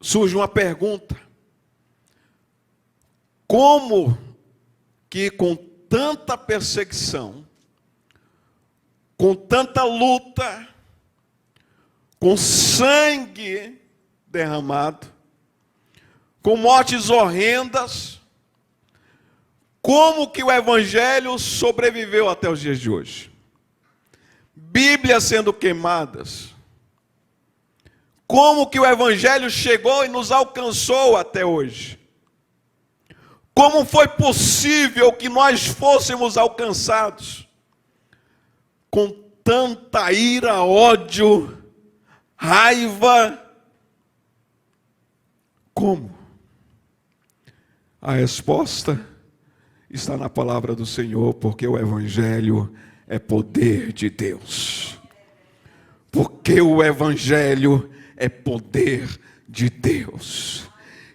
surge uma pergunta: como que com tanta perseguição, com tanta luta, com sangue derramado, com mortes horrendas, como que o Evangelho sobreviveu até os dias de hoje? Bíblias sendo queimadas. Como que o Evangelho chegou e nos alcançou até hoje? Como foi possível que nós fôssemos alcançados com tanta ira, ódio, raiva? Como? A resposta está na palavra do Senhor, porque o Evangelho é poder de Deus. Porque o Evangelho é poder de Deus.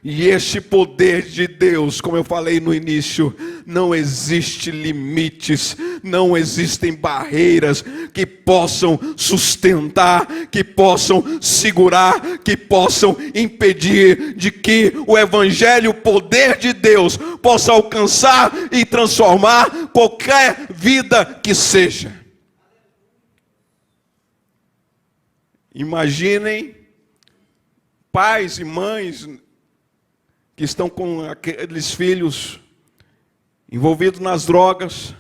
E este poder de Deus, como eu falei no início, não existe limites, não existem barreiras que possam sustentar, que possam segurar, que possam impedir de que o Evangelho, o poder de Deus, possa alcançar e transformar qualquer vida que seja. Imaginem pais e mães que estão com aqueles filhos envolvidos nas drogas,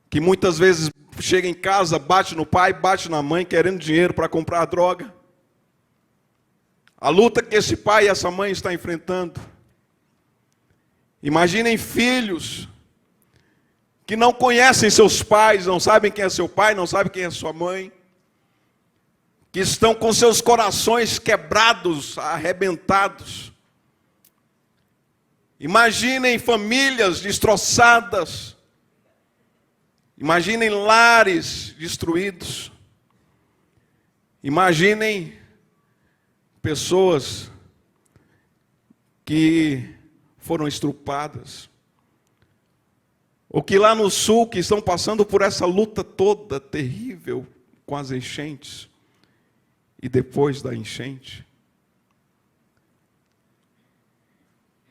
que muitas vezes chega em casa, bate no pai, bate na mãe, querendo dinheiro para comprar a droga. A luta que esse pai e essa mãe estão enfrentando. Imaginem filhos que não conhecem seus pais, não sabem quem é seu pai, não sabem quem é sua mãe, que estão com seus corações quebrados, arrebentados, Imaginem famílias destroçadas. Imaginem lares destruídos. Imaginem pessoas que foram estrupadas. Ou que lá no sul, que estão passando por essa luta toda terrível com as enchentes. E depois da enchente.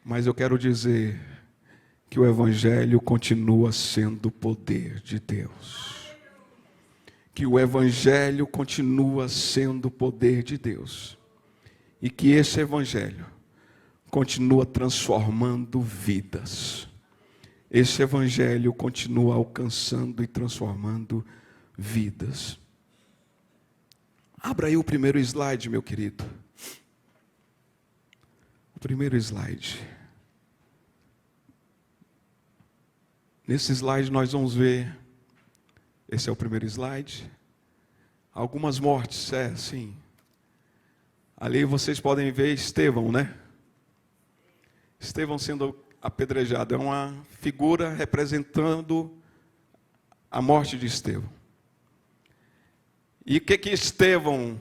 Mas eu quero dizer que o Evangelho continua sendo o poder de Deus. Que o Evangelho continua sendo o poder de Deus. E que esse Evangelho continua transformando vidas. Esse Evangelho continua alcançando e transformando vidas. Abra aí o primeiro slide, meu querido. O primeiro slide. Nesse slide nós vamos ver, esse é o primeiro slide, algumas mortes, sim. Ali vocês podem ver Estevão, né? Estevão sendo apedrejado, é uma figura representando a morte de Estevão. E o que Estevão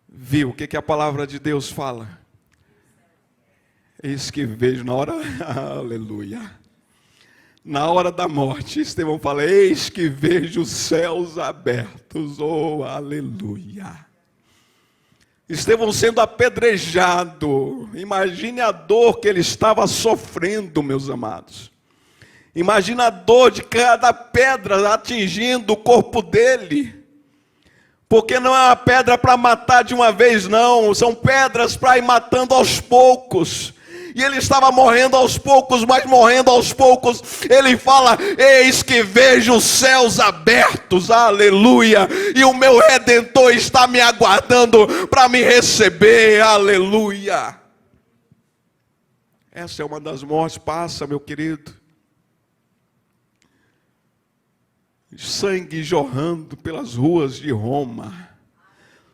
viu? O que a palavra de Deus fala? Eis que vejo na hora, aleluia. Na hora da morte, Estevão fala, eis que vejo os céus abertos, oh, aleluia. Estevão sendo apedrejado, imagine a dor que ele estava sofrendo, meus amados. Imagine a dor de cada pedra atingindo o corpo dele. Porque não é uma pedra para matar de uma vez, não, são pedras para ir matando aos poucos. E ele estava morrendo aos poucos, mas morrendo aos poucos, ele fala, eis que vejo os céus abertos, aleluia, e o meu Redentor está me aguardando para me receber, aleluia. Essa é uma das mortes, passa, meu querido. Sangue jorrando pelas ruas de Roma,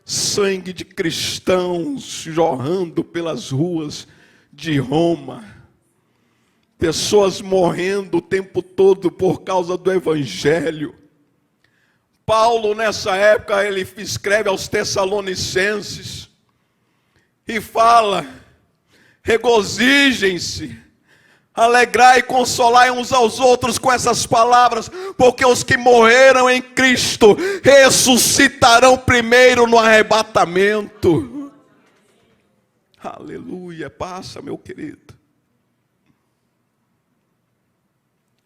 sangue de cristãos jorrando pelas ruas de Roma, pessoas morrendo o tempo todo por causa do Evangelho. Paulo nessa época ele escreve aos Tessalonicenses e fala, regozijem-se, alegrai e consolai uns aos outros com essas palavras, porque os que morreram em Cristo ressuscitarão primeiro no arrebatamento. Aleluia, passa, meu querido.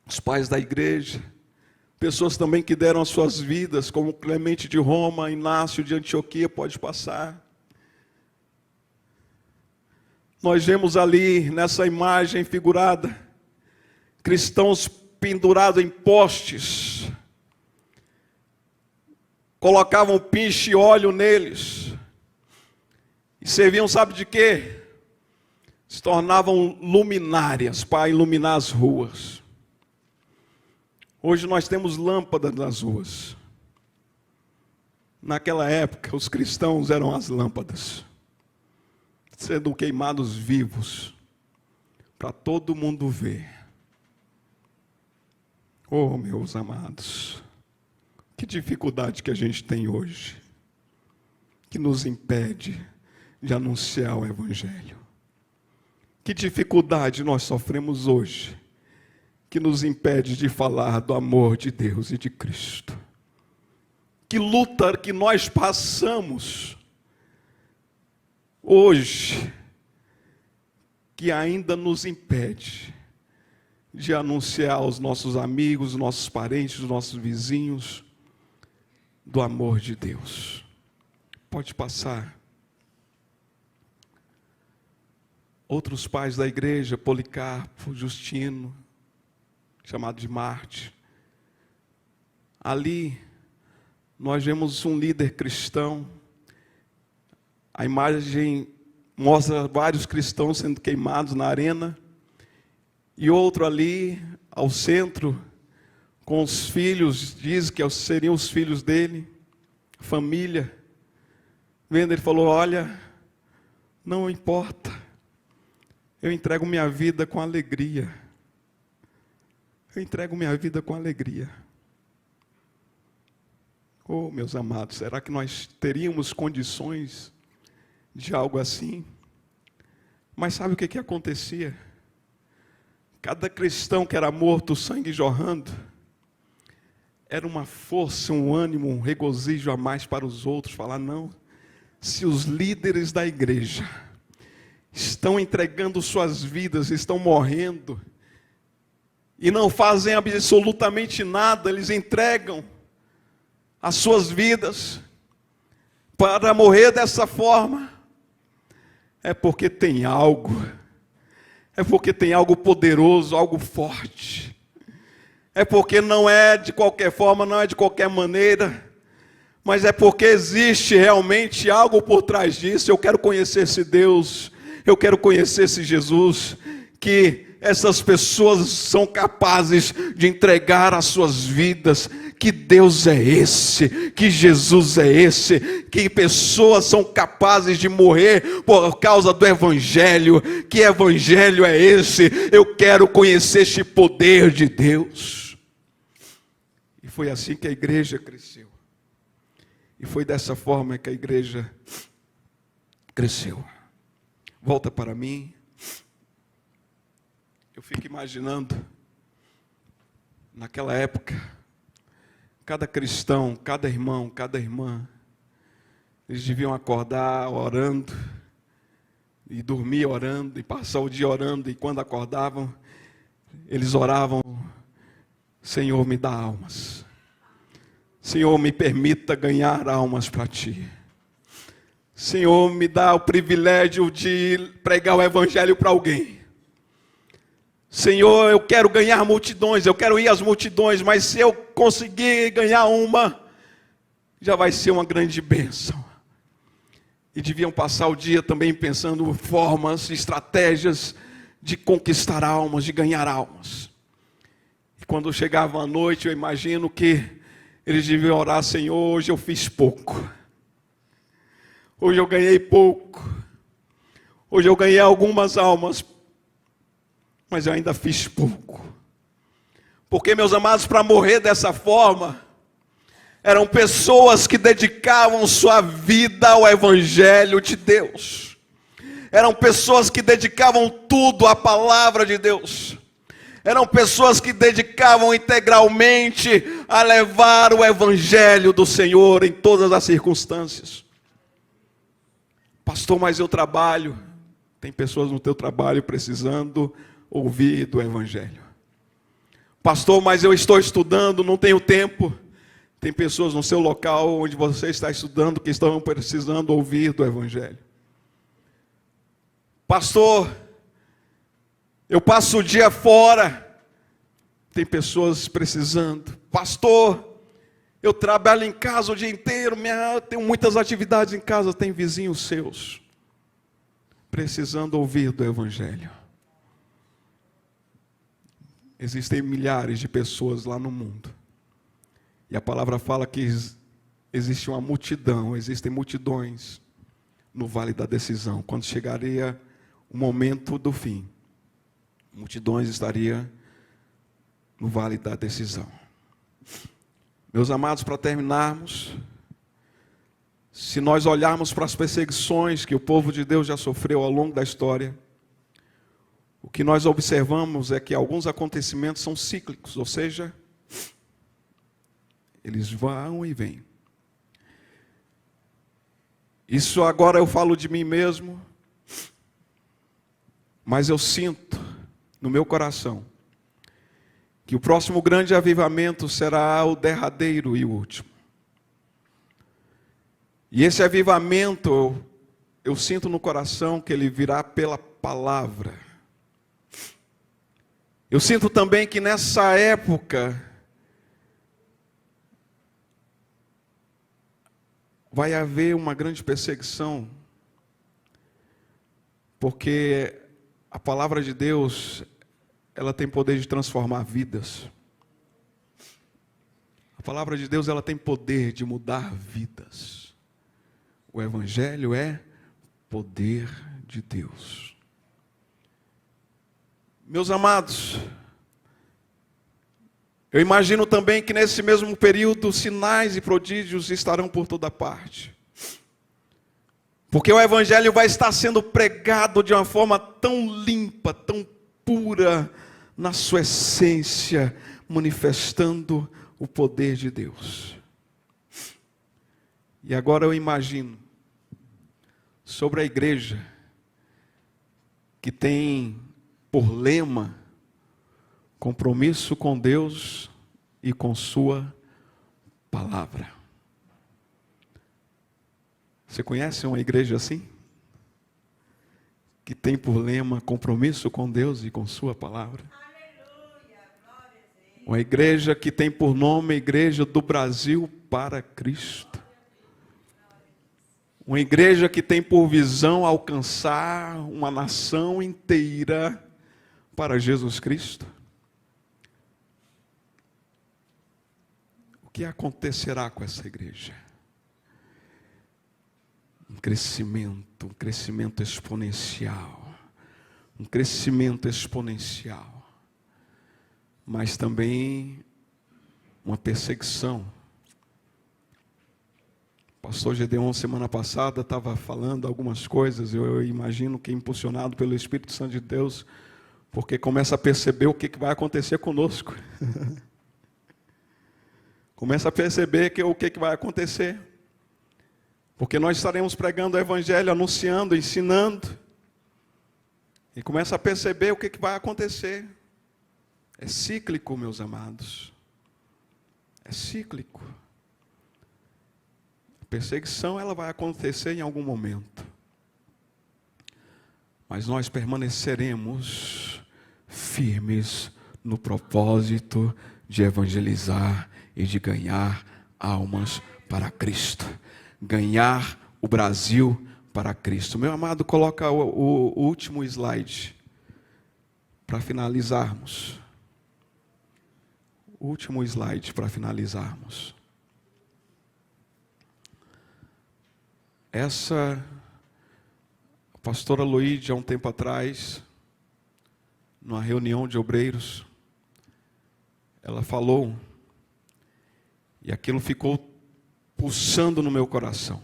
Os pais da igreja, pessoas também que deram as suas vidas, como Clemente de Roma, Inácio de Antioquia, pode passar. Nós vemos ali, nessa imagem figurada, cristãos pendurados em postes, colocavam pinche e óleo neles, e serviam, sabe de quê? Se tornavam luminárias para iluminar as ruas. Hoje nós temos lâmpadas nas ruas. Naquela época, os cristãos eram as lâmpadas, sendo queimados vivos, para todo mundo ver. Oh, meus amados, que dificuldade que a gente tem hoje, que nos impede de anunciar o Evangelho. Que dificuldade nós sofremos hoje, que nos impede de falar do amor de Deus e de Cristo. Que luta que nós passamos hoje, que ainda nos impede de anunciar aos nossos amigos, nossos parentes, nossos vizinhos, do amor de Deus. Pode passar. Outros pais da igreja, Policarpo, Justino, chamado de Marte. Ali, nós vemos um líder cristão. A imagem mostra vários cristãos sendo queimados na arena. E outro ali, ao centro, com os filhos, diz que seriam os filhos dele, família. Vendo, ele falou, olha, não importa. Eu entrego minha vida com alegria. Eu entrego minha vida com alegria. Oh, meus amados, será que nós teríamos condições de algo assim? Mas sabe o que acontecia? Cada cristão que era morto, o sangue jorrando, era uma força, um ânimo, um regozijo a mais para os outros. Falar, não, se os líderes da igreja estão entregando suas vidas, estão morrendo, e não fazem absolutamente nada, eles entregam as suas vidas para morrer dessa forma, é porque tem algo poderoso, algo forte, é porque não é de qualquer forma, não é de qualquer maneira, mas é porque existe realmente algo por trás disso. Eu quero conhecer esse Deus, eu quero conhecer esse Jesus, que essas pessoas são capazes de entregar as suas vidas. Que Deus é esse, que Jesus é esse, que pessoas são capazes de morrer por causa do Evangelho. Que Evangelho é esse? Eu quero conhecer este poder de Deus. E foi assim que a igreja cresceu. E foi dessa forma que a igreja cresceu. Volta para mim. Eu fico imaginando, naquela época, cada cristão, cada irmão, cada irmã, eles deviam acordar orando, e dormir orando, e passar o dia orando, e quando acordavam, eles oravam, Senhor, me dá almas. Senhor, me permita ganhar almas para Ti. Senhor, me dá o privilégio de pregar o Evangelho para alguém. Senhor, eu quero ganhar multidões, eu quero ir às multidões, mas se eu conseguir ganhar uma, já vai ser uma grande bênção. E deviam passar o dia também pensando formas, estratégias de conquistar almas, de ganhar almas. E quando chegava a noite, eu imagino que eles deviam orar, Senhor, hoje eu fiz pouco. Hoje eu ganhei pouco. Hoje eu ganhei algumas almas, mas eu ainda fiz pouco. Porque, meus amados, para morrer dessa forma, eram pessoas que dedicavam sua vida ao Evangelho de Deus. Eram pessoas que dedicavam tudo à palavra de Deus. Eram pessoas que dedicavam integralmente a levar o Evangelho do Senhor em todas as circunstâncias. Pastor, mas eu trabalho. Tem pessoas no teu trabalho precisando ouvir do Evangelho. Pastor, mas eu estou estudando, não tenho tempo. Tem pessoas no seu local onde você está estudando que estão precisando ouvir do Evangelho. Pastor, eu passo o dia fora. Tem pessoas precisando. Pastor, eu trabalho em casa o dia inteiro, tenho muitas atividades em casa, tem vizinhos seus precisando ouvir do Evangelho. Existem milhares de pessoas lá no mundo. E a palavra fala que existe uma multidão, existem multidões no vale da decisão. Quando chegaria o momento do fim, multidões estariam no vale da decisão. Meus amados, para terminarmos, se nós olharmos para as perseguições que o povo de Deus já sofreu ao longo da história, o que nós observamos é que alguns acontecimentos são cíclicos, ou seja, eles vão e vêm. Isso agora eu falo de mim mesmo, mas eu sinto no meu coração que o próximo grande avivamento será o derradeiro e o último. E esse avivamento, eu sinto no coração que ele virá pela palavra. Eu sinto também que nessa época vai haver uma grande perseguição, porque a palavra de Deus, ela tem poder de transformar vidas. A palavra de Deus, ela tem poder de mudar vidas. O Evangelho é poder de Deus. Meus amados, eu imagino também que nesse mesmo período sinais e prodígios estarão por toda parte. Porque o Evangelho vai estar sendo pregado de uma forma tão limpa, tão pura, na sua essência, manifestando o poder de Deus. E agora eu imagino sobre a igreja que tem por lema compromisso com Deus e com sua palavra. Você conhece uma igreja assim? Que tem por lema compromisso com Deus e com sua palavra? Uma igreja que tem por nome Igreja do Brasil para Cristo. Uma igreja que tem por visão alcançar uma nação inteira para Jesus Cristo. O que acontecerá com essa igreja? Um crescimento exponencial. Um crescimento exponencial. Mas também uma perseguição. O pastor Gedeon, semana passada, estava falando algumas coisas, eu imagino que impulsionado pelo Espírito Santo de Deus, porque começa a perceber o que vai acontecer conosco. Começa a perceber o que vai acontecer. Porque nós estaremos pregando o Evangelho, anunciando, ensinando. E começa a perceber o que vai acontecer. É cíclico, meus amados. É cíclico. A perseguição, ela vai acontecer em algum momento. Mas nós permaneceremos firmes no propósito de evangelizar e de ganhar almas para Cristo. Ganhar o Brasil para Cristo. Meu amado, coloca o último slide para finalizarmos. O último slide para finalizarmos. A pastora Luíde, há um tempo atrás, numa reunião de obreiros, ela falou, e aquilo ficou pulsando no meu coração.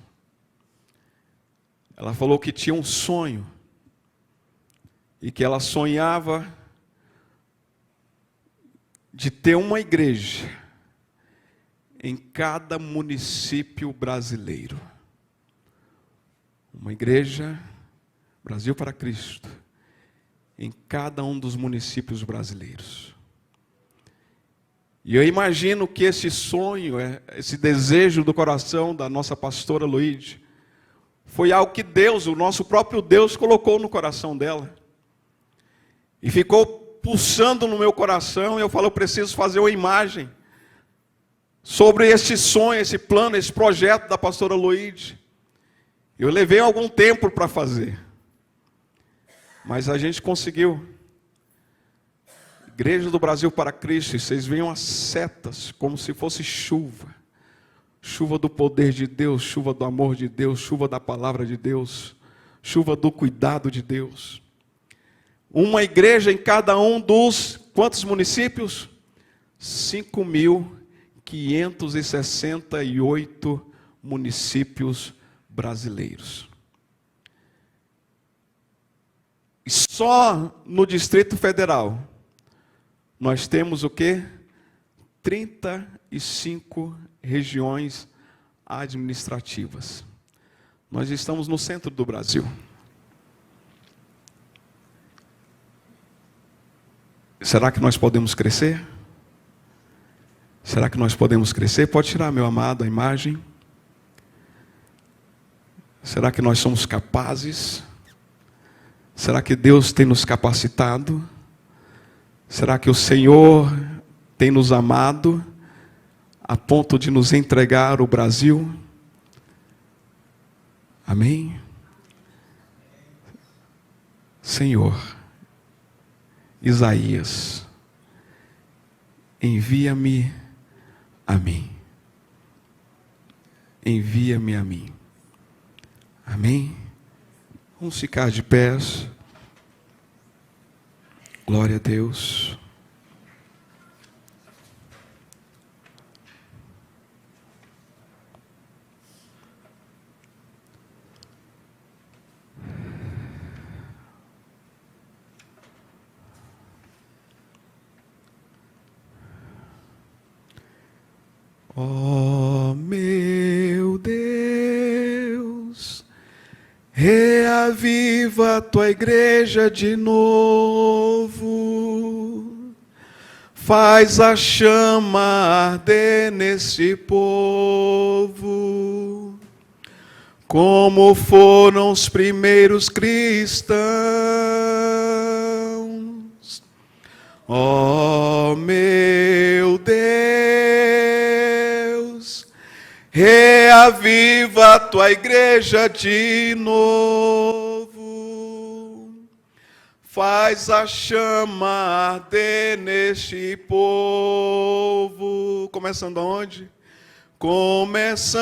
Ela falou que tinha um sonho, e que ela sonhava de ter uma igreja em cada município brasileiro. Uma igreja, Brasil para Cristo, em cada um dos municípios brasileiros. E eu imagino que esse sonho, esse desejo do coração da nossa pastora Luíde, foi algo que Deus, o nosso próprio Deus, colocou no coração dela. E ficou pulsando no meu coração, e eu falo, eu preciso fazer uma imagem sobre esse sonho, esse plano, esse projeto da pastora Luíde. Eu levei algum tempo para fazer, mas a gente conseguiu. Igreja do Brasil para Cristo, vocês veem as setas como se fosse chuva. Chuva do poder de Deus, chuva do amor de Deus, chuva da palavra de Deus, chuva do cuidado de Deus. Uma igreja em cada um dos, quantos municípios? 5.568 municípios brasileiros. E só no Distrito Federal, nós temos o quê? 35 regiões administrativas. Nós estamos no centro do Brasil. Será que nós podemos crescer? Será que nós podemos crescer? Pode tirar, meu amado, a imagem. Será que nós somos capazes? Será que Deus tem nos capacitado? Será que o Senhor tem nos amado a ponto de nos entregar o Brasil? Amém? Senhor, Isaías, envia-me a mim. Envia-me a mim. Amém? Vamos ficar de pés. Glória a Deus. Ó meu Deus, reaviva a tua igreja de novo, faz a chama arder nesse povo, como foram os primeiros cristãos. Ó meu Deus, reaviva a tua igreja de novo, faz a chama arder neste povo. Começando aonde? Começando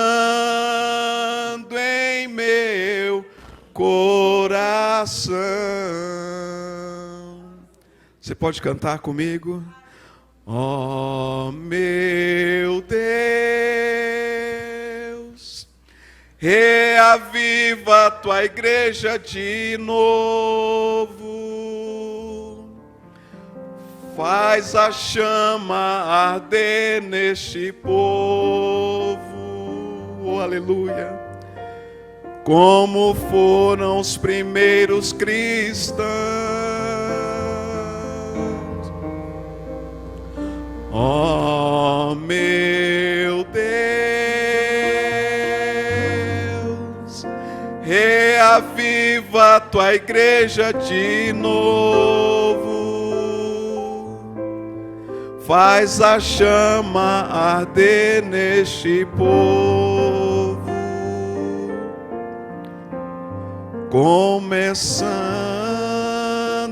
em meu coração. Você pode cantar comigo? Ó meu Deus, reaviva a tua igreja de novo, faz a chama arder neste povo. Oh, aleluia. Como foram os primeiros cristãos. Ó meu Deus, reaviva a tua igreja de novo, faz a chama arder neste povo, começando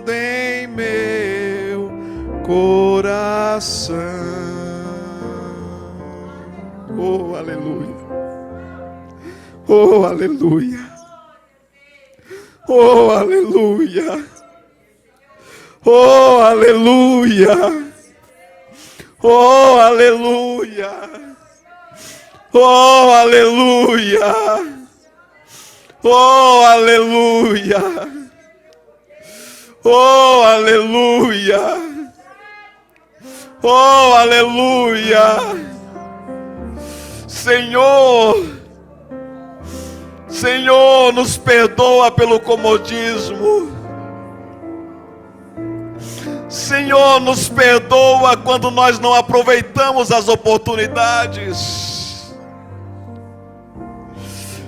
em meu coração. Oh, aleluia. Oh, aleluia. Oh, aleluia. Oh, aleluia. Oh, aleluia. Oh, aleluia. Oh, aleluia. Oh, aleluia. Oh, aleluia. Senhor, nos perdoa pelo comodismo. Senhor, nos perdoa quando nós não aproveitamos as oportunidades.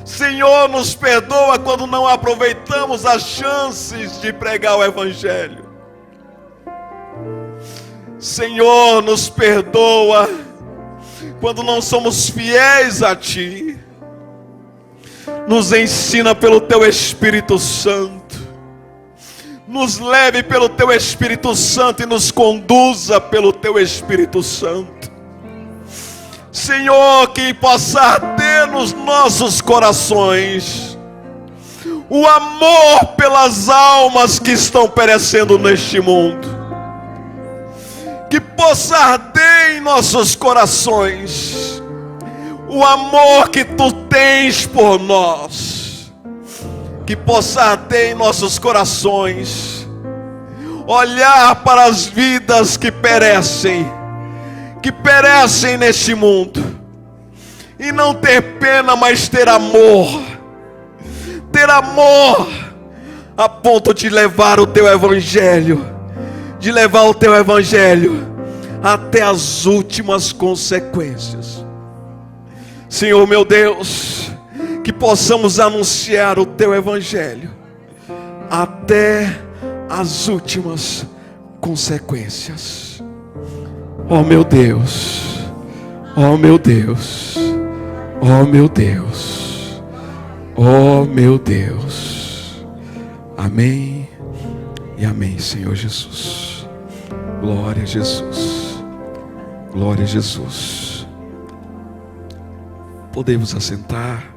Senhor, nos perdoa quando não aproveitamos as chances de pregar o Evangelho. Senhor, nos perdoa quando não somos fiéis a Ti. Nos ensina pelo Teu Espírito Santo. Nos leve pelo Teu Espírito Santo e nos conduza pelo Teu Espírito Santo. Senhor, que possa arder nos nossos corações o amor pelas almas que estão perecendo neste mundo. Que possa arder em nossos corações o amor que Tu tens por nós. Que possa arder em nossos corações olhar para as vidas que perecem neste mundo, e não ter pena, mas ter amor a ponto de levar o Teu Evangelho, até as últimas consequências. Senhor meu Deus, que possamos anunciar o Teu Evangelho até as últimas consequências. Oh meu Deus, oh meu Deus, oh meu Deus, oh meu Deus. Amém e amém, Senhor Jesus. Glória a Jesus, glória a Jesus. Podemos assentar.